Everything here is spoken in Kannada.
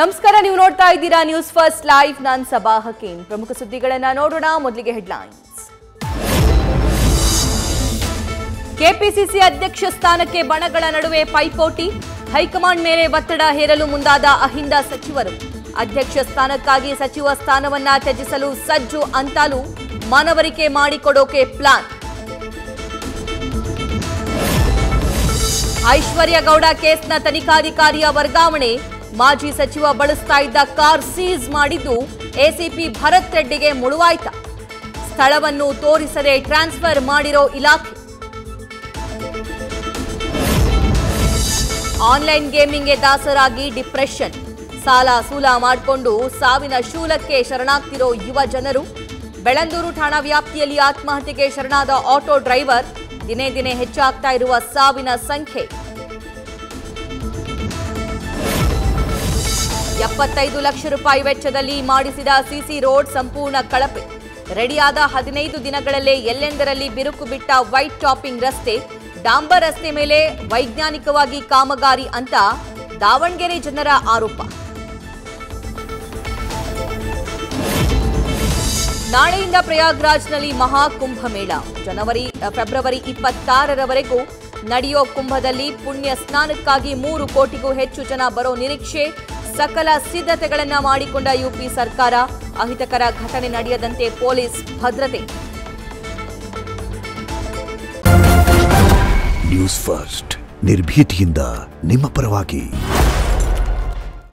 ನಮಸ್ಕಾರ, ನೀವು ನೋಡ್ತಾ ಇದ್ದೀರಾ ನ್ಯೂಸ್ ಫಸ್ಟ್ ಲೈವ್. ನಾನು ಸಬಾ ಹಕೀಂ. ಪ್ರಮುಖ ಸುದ್ದಿಗಳನ್ನು ನೋಡೋಣ. ಮೊದಲಿಗೆ ಹೆಡ್ಲೈನ್ಸ್. ಕೆಪಿಸಿಸಿ ಅಧ್ಯಕ್ಷ ಸ್ಥಾನಕ್ಕೆ ಬಣಗಳ ನಡುವೆ ಪೈಪೋಟಿ, ಹೈಕಮಾಂಡ್ ಮೇಲೆ ಒತ್ತಡ ಹೇರಲು ಮುಂದಾದ ಅಹಿಂದ ಸಚಿವರು. ಅಧ್ಯಕ್ಷ ಸ್ಥಾನಕ್ಕಾಗಿ ಸಚಿವ ಸ್ಥಾನವನ್ನ ತ್ಯಜಿಸಲು ಸಜ್ಜು ಅಂತಲೂ ಮನವರಿಕೆ ಮಾಡಿಕೊಡೋಕೆ ಪ್ಲಾನ್. ಐಶ್ವರ್ಯ ಗೌಡ ಕೇಸ್ನ ತನಿಖಾಧಿಕಾರಿಯ ವರ್ಗಾವಣೆ, ಮಾಜಿ ಸಚಿವ ಬಳಸ್ತಾ ಇದ್ದ ಕಾರ್ ಸೀಸ್ ಮಾಡಿದ್ದು ಎಸಿಪಿ ಭರತ್ ರೆಡ್ಡಿಗೆ ಮುಳುವಾಯ್ತ. ಸ್ಥಳವನ್ನು ತೋರಿಸದೆ ಟ್ರಾನ್ಸ್ಫರ್ ಮಾಡಿರೋ ಇಲಾಖೆ. ಆನ್ಲೈನ್ ಗೇಮಿಂಗ್ಗೆ ದಾಸರಾಗಿ ಡಿಪ್ರೆಷನ್, ಸಾಲ ಸೂಲ ಮಾಡಿಕೊಂಡು ಸಾವಿನ ಶೂಲಕ್ಕೆ ಶರಣಾಗ್ತಿರೋ ಯುವ ಜನರು. ಬೆಳಂದೂರು ಠಾಣಾ ವ್ಯಾಪ್ತಿಯಲ್ಲಿ ಆತ್ಮಹತ್ಯೆಗೆ ಶರಣಾದ ಆಟೋ ಡ್ರೈವರ್. ದಿನೇ ದಿನೇ ಹೆಚ್ಚಾಗ್ತಾ ಇರುವ ಸಾವಿನ ಸಂಖ್ಯೆ. 75 ಲಕ್ಷ ರೂಪಾಯಿ ವೆಚ್ಚದಲ್ಲಿ ಮಾಡಿಸಿದ ಸಿಸಿ ರೋಡ್ ಸಂಪೂರ್ಣ ಕಳಪೆ. ರೆಡಿಯಾದ 15 ದಿನಗಳಲ್ಲೇ ಎಲ್ಲೆಂದರಲ್ಲಿ ಬಿರುಕು ಬಿಟ್ಟ ವೈಟ್ ಟಾಪಿಂಗ್ ರಸ್ತೆ. ಡಾಂಬರ್ ರಸ್ತೆ ಮೇಲೆ ವೈಜ್ಞಾನಿಕವಾಗಿ ಕಾಮಗಾರಿ ಅಂತ ದಾವಣಗೆರೆ ಜನರ ಆರೋಪ. ನಾಳೆಯಿಂದ ಪ್ರಯಾಗ್ರಾಜ್ನಲ್ಲಿ ಮಹಾಕುಂಭಮೇಳ. ಫೆಬ್ರವರಿ 26ರವರೆಗೂ ನಡೆಯೋ ಕುಂಭದಲ್ಲಿ ಪುಣ್ಯ ಸ್ನಾನಕ್ಕಾಗಿ 3 ಕೋಟಿಗೂ ಹೆಚ್ಚು ಜನ ಬರೋ ನಿರೀಕ್ಷೆ. ಸಕಲ ಸಿದ್ಧತೆಗಳನ್ನು ಮಾಡಿಕೊಂಡ ಯುಪಿ ಸರ್ಕಾರ. ಅಹಿತಕರ ಘಟನೆ ನಡೆಯದಂತೆ ಪೊಲೀಸ್ ಭದ್ರತೆ. ನ್ಯೂಸ್ ಫಸ್ಟ್, ನಿರ್ಭೀತಿಯಿಂದ ನಿಮ್ಮ ಪರವಾಗಿ.